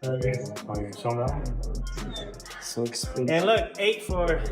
Okay, show me that. So expensive. And look, 8 for.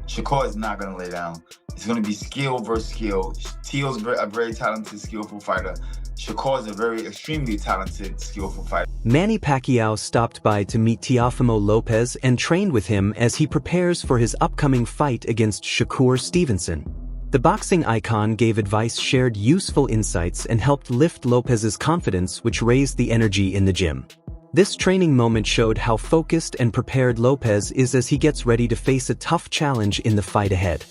Shakur is not going to lay down. It's going to be skill versus skill. Teal's a very talented, skillful fighter. Shakur is a very extremely talented, skillful fighter. Manny Pacquiao stopped by to meet Teofimo Lopez and trained with him as he prepares for his upcoming fight against Shakur Stevenson. The boxing icon gave advice, shared useful insights, and helped lift Lopez's confidence, which raised the energy in the gym. This training moment showed how focused and prepared Lopez is as he gets ready to face a tough challenge in the fight ahead.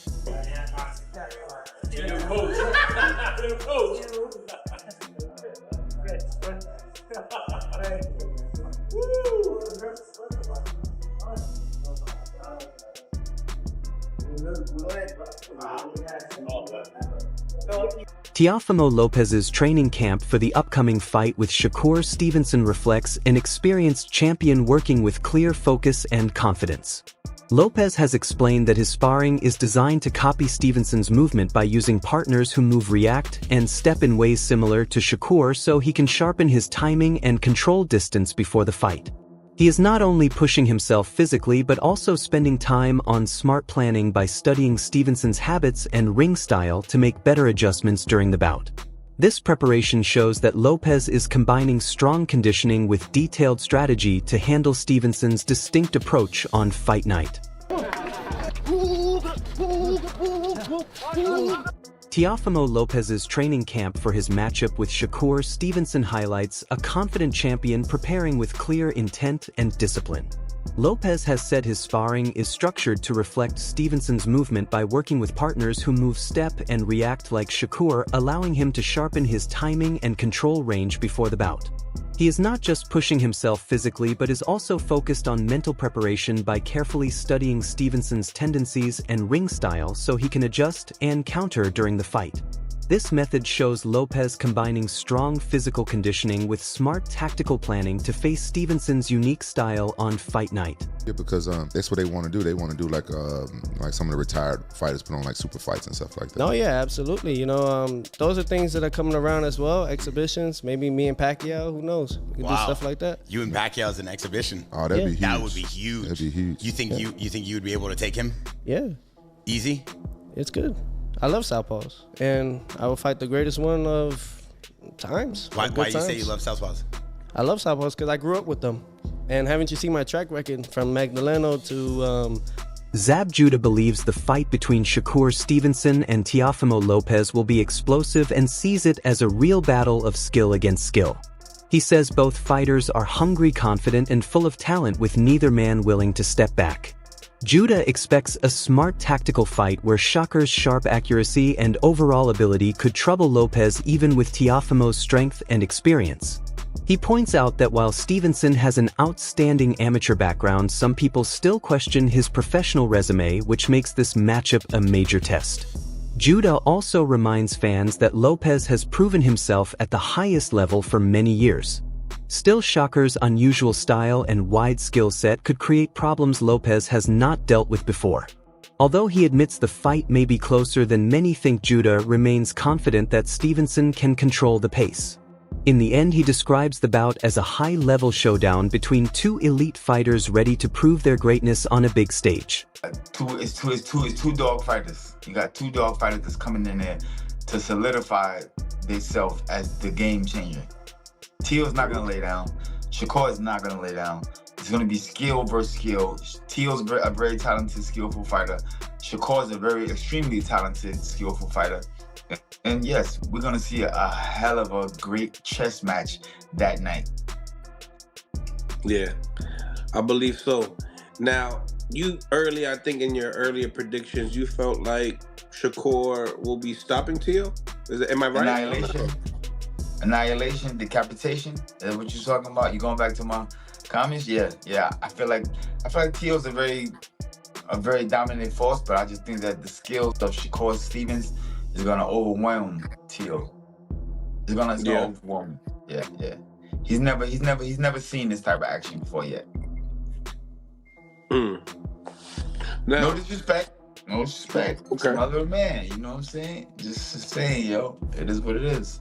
Teofimo Lopez's training camp for the upcoming fight with Shakur Stevenson reflects an experienced champion working with clear focus and confidence. Lopez has explained that his sparring is designed to copy Stevenson's movement by using partners who move, react, and step in ways similar to Shakur so he can sharpen his timing and control distance before the fight. He is not only pushing himself physically but also spending time on smart planning by studying Stevenson's habits and ring style to make better adjustments during the bout. This preparation shows that Lopez is combining strong conditioning with detailed strategy to handle Stevenson's distinct approach on fight night. Teofimo Lopez's training camp for his matchup with Shakur Stevenson highlights a confident champion preparing with clear intent and discipline. Lopez has said his sparring is structured to reflect Stevenson's movement by working with partners who move, step, and react like Shakur, allowing him to sharpen his timing and control range before the bout. He is not just pushing himself physically but is also focused on mental preparation by carefully studying Stevenson's tendencies and ring style so he can adjust and counter during the fight. This method shows Lopez combining strong physical conditioning with smart tactical planning to face Stevenson's unique style on fight night. Yeah, because that's what they want to do. They want to do like some of the retired fighters put on like super fights and stuff like that. No, yeah, absolutely. You know, those are things that are coming around as well. Exhibitions, maybe me and Pacquiao. Who knows? We can do stuff like that. You and Pacquiao as an exhibition. Oh, that'd be huge. That would be huge. That'd be huge. You think you would be able to take him? Yeah. Easy? It's good. I love southpaws, and I will fight the greatest one of times. Why do you say you love southpaws? I love southpaws because I grew up with them. And haven't you seen my track record from Magdaleno to... Zab Judah believes the fight between Shakur Stevenson and Teofimo Lopez will be explosive and sees it as a real battle of skill against skill. He says both fighters are hungry, confident, and full of talent, with neither man willing to step back. Judah expects a smart tactical fight where Shakur's sharp accuracy and overall ability could trouble Lopez even with Teofimo's strength and experience. He points out that while Stevenson has an outstanding amateur background, some people still question his professional resume, which makes this matchup a major test. Judah also reminds fans that Lopez has proven himself at the highest level for many years. Still, Shakur's unusual style and wide skill set could create problems Lopez has not dealt with before. Although he admits the fight may be closer than many think, Judah remains confident that Stevenson can control the pace. In the end, he describes the bout as a high-level showdown between two elite fighters ready to prove their greatness on a big stage. It's two dog fighters. You got two dog fighters that's coming in there to solidify themselves as the game changer. Teal's not going to lay down. Shakur is not going to lay down. It's going to be skill versus skill. Teal's a very talented, skillful fighter. Shakur is a very extremely talented, skillful fighter. And yes, we're going to see a hell of a great chess match that night. Yeah, I believe so. Now, I think in your earlier predictions, you felt like Shakur will be stopping Teal? Am I right? Annihilation, decapitation. Is that what you're talking about? You going back to my comments? Yeah. I feel like Teal's a very dominant force, but I just think that the skills of Shakur Stevens is gonna overwhelm Teal. It's gonna overwhelm. Yeah. He's never seen this type of action before yet. Now, No disrespect. No respect. Okay. Another man, you know what I'm saying? Just saying, yo, it is what it is.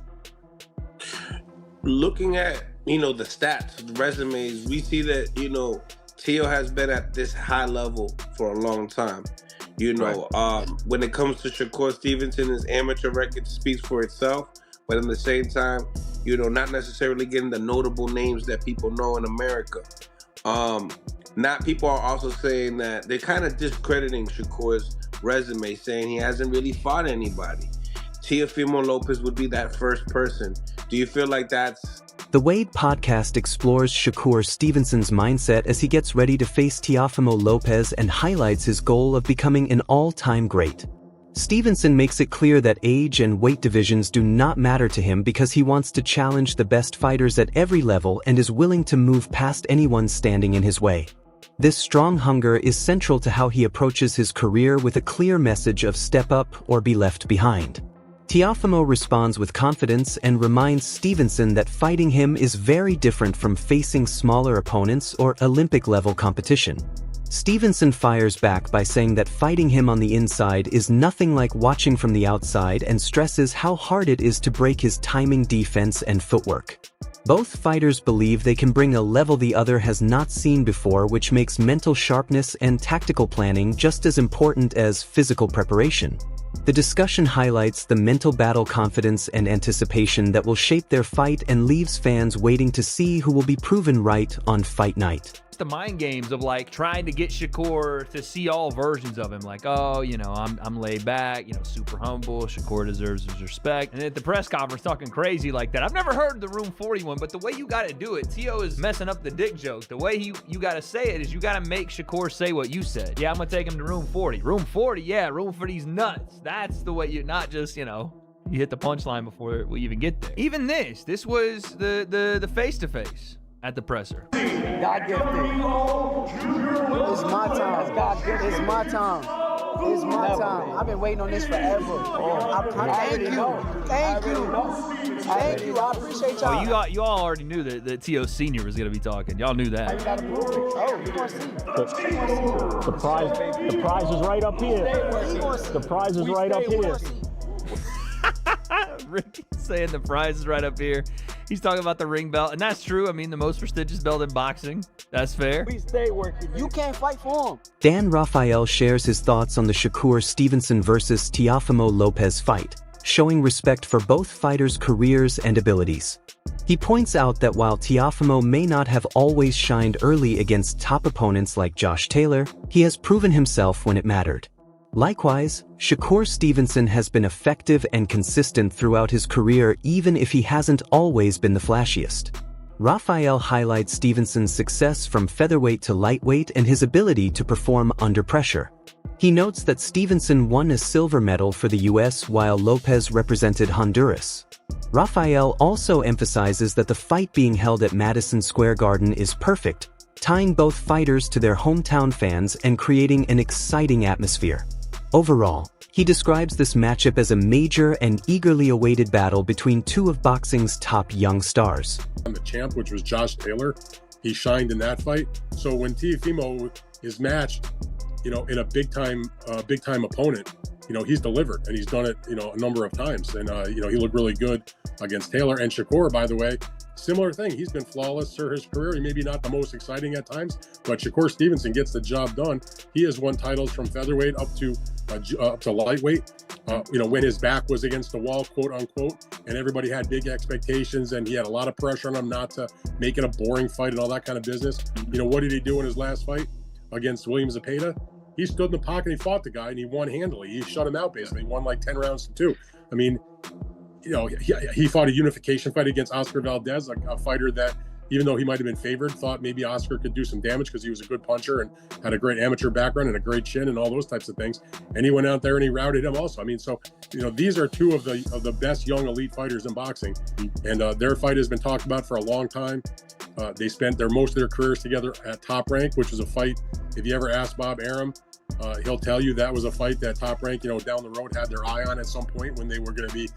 Looking at, the stats, the resumes, we see that, Teo has been at this high level for a long time. When it comes to Shakur Stevenson, his amateur record speaks for itself, but at the same time, not necessarily getting the notable names that people know in America. People are also saying that they're kind of discrediting Shakur's resume, saying he hasn't really fought anybody. Teofimo Lopez would be that first person. Do you feel like that's... The Wade podcast explores Shakur Stevenson's mindset as he gets ready to face Teofimo Lopez and highlights his goal of becoming an all-time great. Stevenson makes it clear that age and weight divisions do not matter to him because he wants to challenge the best fighters at every level and is willing to move past anyone standing in his way. This strong hunger is central to how he approaches his career, with a clear message of step up or be left behind. Teofimo responds with confidence and reminds Stevenson that fighting him is very different from facing smaller opponents or Olympic-level competition. Stevenson fires back by saying that fighting him on the inside is nothing like watching from the outside, and stresses how hard it is to break his timing, defense, and footwork. Both fighters believe they can bring a level the other has not seen before, which makes mental sharpness and tactical planning just as important as physical preparation. The discussion highlights the mental battle, confidence, and anticipation that will shape their fight and leaves fans waiting to see who will be proven right on fight night. The mind games of like trying to get Shakur to see all versions of him, like, oh, I'm laid back, super humble, Shakur deserves his respect, and at the press conference talking crazy like that. I've never heard the Room 40 one, but the way you gotta do it, Teo is messing up the dick joke. The way you gotta say it is you gotta make Shakur say what you said. Yeah, I'm gonna take him to Room 40. Room 40, yeah, Room 40's nuts. That's the way you, not just, you hit the punchline before we even get there. Even this was the face-to-face at the presser. God gifted. It's my time. God gifted. It's my time. It's my time. I've been waiting on this forever. Thank you. I appreciate y'all. Oh, you all already knew that Teo Sr. was going to be talking. Y'all knew that. The prize is right up here. The prize is right up here. Ricky saying the prize is right up here. He's talking about the ring belt, and that's true. I mean, the most prestigious belt in boxing. That's fair. We stay working. You can't fight for him. Dan Rafael shares his thoughts on the Shakur Stevenson versus Teofimo Lopez fight, showing respect for both fighters' careers and abilities. He points out that while Teofimo may not have always shined early against top opponents like Josh Taylor, he has proven himself when it mattered. Likewise, Shakur Stevenson has been effective and consistent throughout his career, even if he hasn't always been the flashiest. Rafael highlights Stevenson's success from featherweight to lightweight and his ability to perform under pressure. He notes that Stevenson won a silver medal for the US while Lopez represented Honduras. Rafael also emphasizes that the fight being held at Madison Square Garden is perfect, tying both fighters to their hometown fans and creating an exciting atmosphere. Overall, he describes this matchup as a major and eagerly awaited battle between two of boxing's top young stars. The champ, which was Josh Taylor, he shined in that fight. So when Teofimo is matched, in a big time opponent, he's delivered, and he's done it, a number of times. And he looked really good against Taylor. And Shakur, by the way, similar thing. He's been flawless through his career. He may be not the most exciting at times, but Shakur Stevenson gets the job done. He has won titles from featherweight up to lightweight. When his back was against the wall, quote unquote, and everybody had big expectations, and he had a lot of pressure on him not to make it a boring fight and all that kind of business. What did he do in his last fight against William Zepeda? He stood in the pocket, and he fought the guy, and he won handily. He shut him out, basically. He won like 10 rounds to 2. I mean, he fought a unification fight against Oscar Valdez, a fighter that, even though he might have been favored, thought maybe Oscar could do some damage because he was a good puncher and had a great amateur background and a great chin and all those types of things. And he went out there and he routed him also. I mean, so, these are two of the best young elite fighters in boxing, and their fight has been talked about for a long time. They spent most of their careers together at Top Rank, which was a fight. If you ever ask Bob Arum, He'll tell you that was a fight that Top Rank, down the road had their eye on at some point when they were going to be,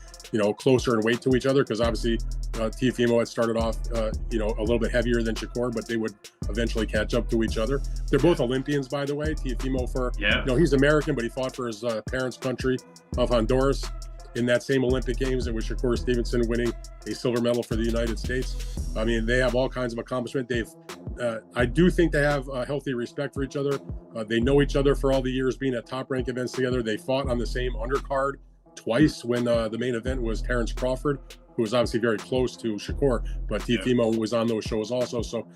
closer in weight to each other. Because obviously Teofimo had started off, a little bit heavier than Shakur, but they would eventually catch up to each other. They're both Olympians, by the way. Teofimo he's American, but he fought for his parents' country of Honduras. In that same Olympic Games, it was Shakur Stevenson winning a silver medal for the United States. I mean, they have all kinds of accomplishment. I do think they have a healthy respect for each other. They know each other for all the years being at Top Rank events together. They fought on the same undercard twice when the main event was Terrence Crawford, who was obviously very close to Shakur, but Teofimo was on those shows also. So,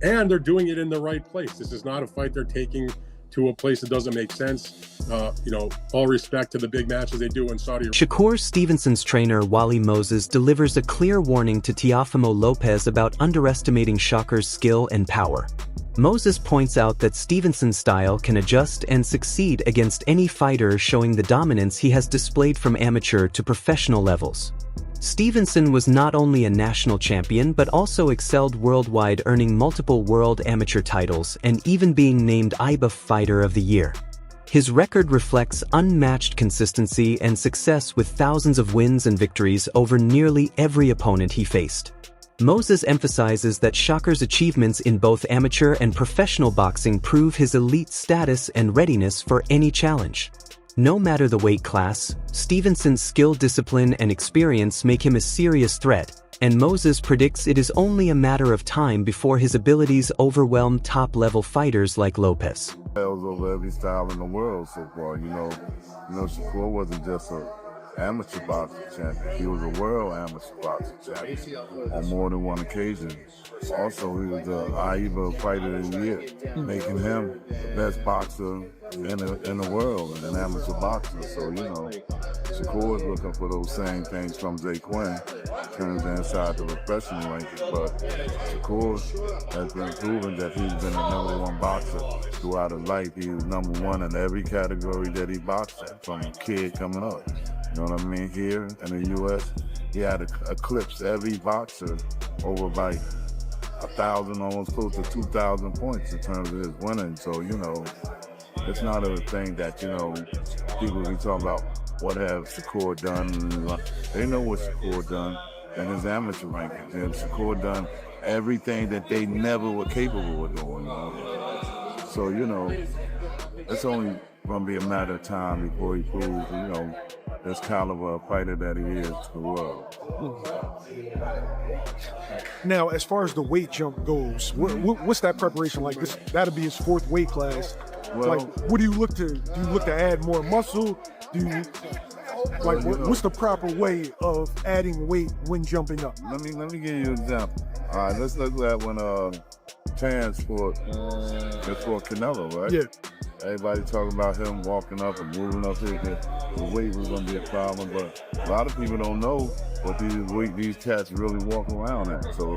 and they're doing it in the right place. This is not a fight they're taking to a place that doesn't make sense. All respect to the big matches they do in Saudi Arabia. Shakur Stevenson's trainer Wally Moses delivers a clear warning to Teofimo Lopez about underestimating Shakur's skill and power. Moses points out that Stevenson's style can adjust and succeed against any fighter, showing the dominance he has displayed from amateur to professional levels. Stevenson was not only a national champion but also excelled worldwide, earning multiple world amateur titles and even being named IBF Fighter of the Year. His record reflects unmatched consistency and success with thousands of wins and victories over nearly every opponent he faced. Moses emphasizes that Shakur's achievements in both amateur and professional boxing prove his elite status and readiness for any challenge. No matter the weight class, Stevenson's skill, discipline, and experience make him a serious threat, and Moses predicts it is only a matter of time before his abilities overwhelm top-level fighters like Lopez. Over every style in the world so far, Shakur wasn't just an amateur boxing champion. He was a world amateur boxing champion on more than one occasion. Also, he was the IBF Fighter of the Year, making him the best boxer in the world, an amateur boxer. So, Shakur is looking for those same things from Jay Quinn in terms of inside the professional rankings. But Shakur has been proven that he's been the #1 boxer throughout his life. He was #1 in every category that he boxed in, from a kid coming up. You know what I mean? Here in the U.S., he had eclipsed every boxer over by 1,000, almost close to 2,000 points in terms of his winning. So, it's not a thing that, people be talking about what have Shakur done. They know what Shakur done in his amateur rankings. And Shakur done everything that they never were capable of doing. So, it's only going to be a matter of time before he proves, this caliber of fighter that he is to the world. Now, as far as the weight jump goes, what's that preparation like? That'll be his 4th weight class. Well, what do you look to? Do you look to add more muscle? What's the proper way of adding weight when jumping up? Let me give you an example. All right, let's look at when Terrence fought Canelo, right? Yeah. Everybody talking about him walking up and moving up here. The weight was going to be a problem, but a lot of people don't know what these cats really walk around at. So,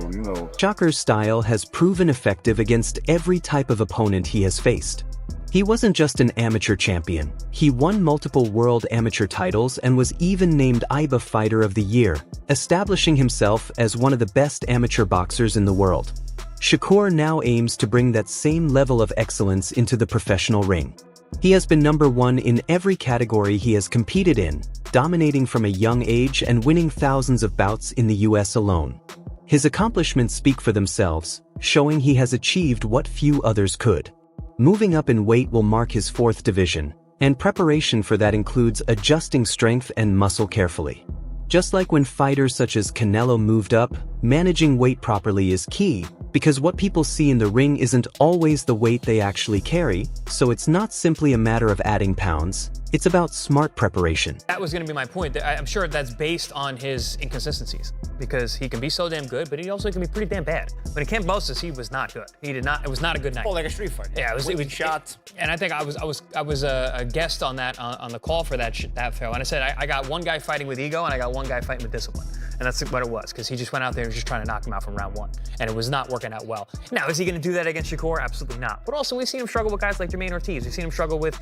Shakur's style has proven effective against every type of opponent he has faced. He wasn't just an amateur champion. He won multiple world amateur titles and was even named IBF Fighter of the Year, establishing himself as one of the best amateur boxers in the world. Shakur now aims to bring that same level of excellence into the professional ring. He has been #1 in every category he has competed in, dominating from a young age and winning thousands of bouts in the US alone. His accomplishments speak for themselves, showing he has achieved what few others could. Moving up in weight will mark his 4th division, and preparation for that includes adjusting strength and muscle carefully. Just like when fighters such as Canelo moved up, managing weight properly is key, because what people see in the ring isn't always the weight they actually carry, so it's not simply a matter of adding pounds, it's about smart preparation. That was going to be my point. I'm sure that's based on his inconsistencies, because he can be so damn good, but he also can be pretty damn bad. But in Camp Moses, he was not good. It was not a good night. Oh, like a street fight. Yeah, it was shots. And I think I was a guest on that on the call for that show, and I said I got one guy fighting with ego and I got one guy fighting with discipline, and that's what it was, because he just went out there and was just trying to knock him out from round 1, and it was not working out well. Now, is he going to do that against Shakur? Absolutely not. But also, we've seen him struggle with guys like Jermaine Ortiz. We've seen him struggle with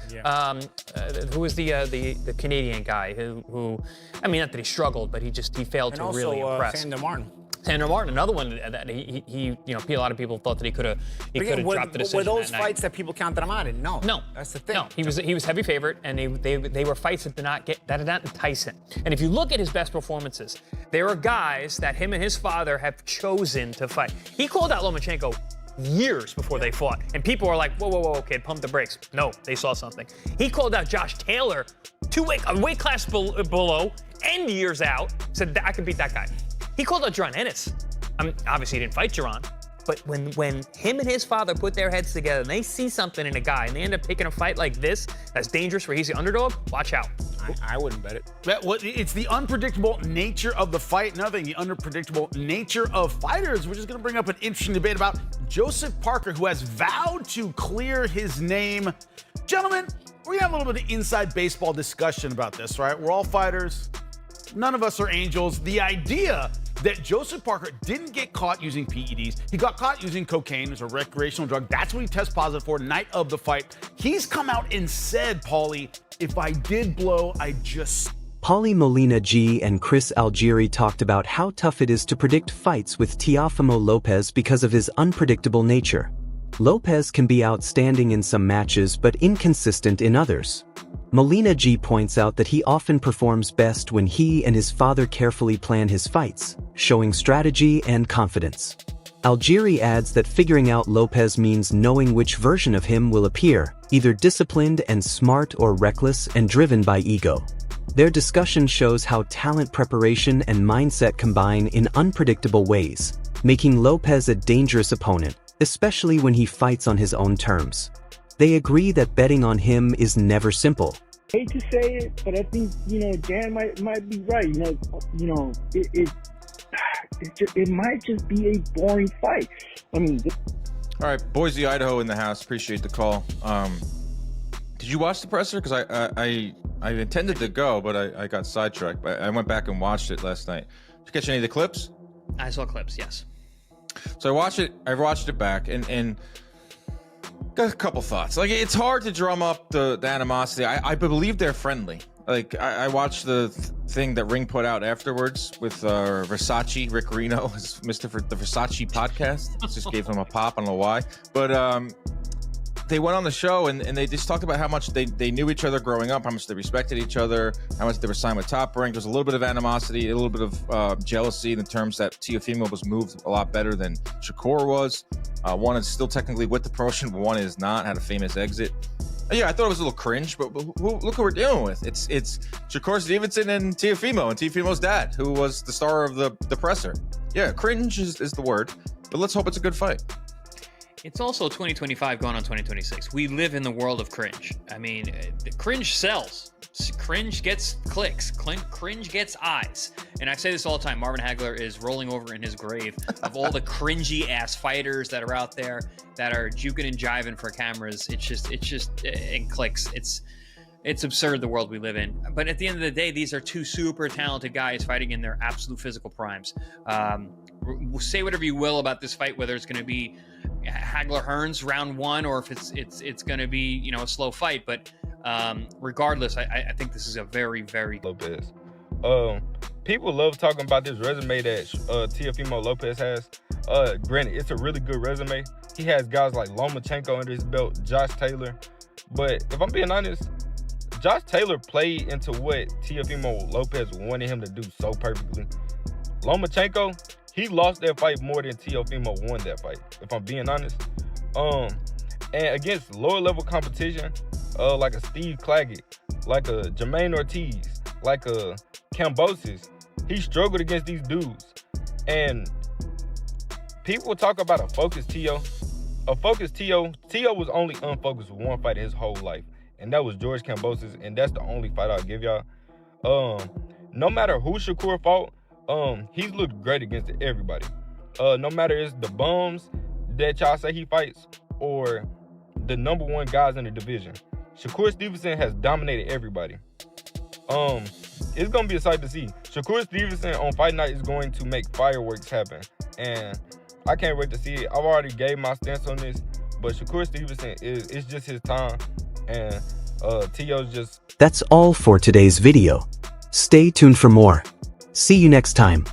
who was the Canadian guy who I mean, not that he struggled, but he failed to really impress. Sandro Martin, another one that he a lot of people thought that he could have dropped the decision. Were those that fights night. that people counted him out? No. No, that's the thing. No, he was heavy favorite, and they were fights that did not entice him. And if you look at his best performances, there are guys that him and his father have chosen to fight. He called out Lomachenko years before they fought, and people are like, whoa, kid, pump the brakes. No, they saw something. He called out Josh Taylor a weight class below and years out, said I could beat that guy. He called out Jaron Ennis. Obviously, he didn't fight Jaron, but when him and his father put their heads together and they see something in a guy and they end up taking a fight like this that's dangerous where he's the underdog, watch out. I wouldn't bet it. It's the unpredictable nature of the fight. Another thing, the unpredictable nature of fighters, which is going to bring up an interesting debate about Joseph Parker, who has vowed to clear his name. Gentlemen, we're going to have a little bit of inside baseball discussion about this, right? We're all fighters. None of us are angels. The idea that Joseph Parker didn't get caught using PEDs. He got caught using cocaine as a recreational drug. That's what he tested positive for night of the fight. He's come out and said, Paulie, if I did blow, I just... Paulie Molina G and Chris Algieri talked about how tough it is to predict fights with Teofimo Lopez because of his unpredictable nature. Lopez can be outstanding in some matches but inconsistent in others. Molina G points out that he often performs best when he and his father carefully plan his fights, showing strategy and confidence. Algieri adds that figuring out Lopez means knowing which version of him will appear, either disciplined and smart or reckless and driven by ego. Their discussion shows how talent preparation and mindset combine in unpredictable ways, making Lopez a dangerous opponent, especially when he fights on his own terms. They agree that betting on him is never simple. I hate to say it, but I think, Dan might be right. It might just be a boring fight. I mean... All right, Boise, Idaho in the house. Appreciate the call. Did you watch the presser? Because I intended to go, but I got sidetracked. I went back and watched it last night. Did you catch any of the clips? I saw clips, yes. So I watched it back, and got a couple thoughts. Like, it's hard to drum up the animosity. I believe they're friendly. Like, I watched the thing that Ring put out afterwards with Versace, Rick Reno, the Versace podcast. Just gave him a pop, I don't know why. But they went on the show and they just talked about how much they knew each other growing up, how much they respected each other, how much they were signed with Top Rank. There's a little bit of animosity, a little bit of jealousy in the terms that Teofimo was moved a lot better than Shakur was. One is still technically with the promotion, but one is not, had a famous exit. Yeah, I thought it was a little cringe, but look who we're dealing with. It's Shakur Stevenson and Teofimo's dad, who was the star of the presser. Yeah, cringe is the word, but let's hope it's a good fight. It's also 2025 going on 2026. We live in the world of cringe. I mean, cringe sells. Cringe gets clicks. Cringe gets eyes. And I say this all the time. Marvin Hagler is rolling over in his grave of all the cringy ass fighters that are out there that are juking and jiving for cameras. It's just in clicks. It's absurd, the world we live in. But at the end of the day, these are two super talented guys fighting in their absolute physical primes. Say whatever you will about this fight, whether it's going to be Hagler-Hearns round one or if it's going to be a slow fight. But regardless, I think this is a very, very Lopez. People love talking about this resume that Teofimo Lopez has. Granted, it's a really good resume. He has guys like Lomachenko under his belt, Josh Taylor. But if I'm being honest, Josh Taylor played into what Teofimo Lopez wanted him to do so perfectly. Lomachenko, he lost that fight more than Teofimo won that fight, if I'm being honest. And against lower level competition, like a Steve Claggett, like a Jermaine Ortiz, like a Kambosos, he struggled against these dudes. And people talk about a focused Teo. A focused Teo was only unfocused with one fight his whole life, and that was George Kambosos, and that's the only fight I'll give y'all. No matter who Shakur fought, he's looked great against everybody. No matter it's the bums that y'all say he fights or the number one guys in the division, Shakur Stevenson has dominated everybody. It's gonna be a sight to see. Shakur Stevenson on fight night is going to make fireworks happen, and I can't wait to see it. I've already gave my stance on this, but Shakur Stevenson it's just his time, and Teo's just... That's all for today's video. Stay tuned for more. See you next time.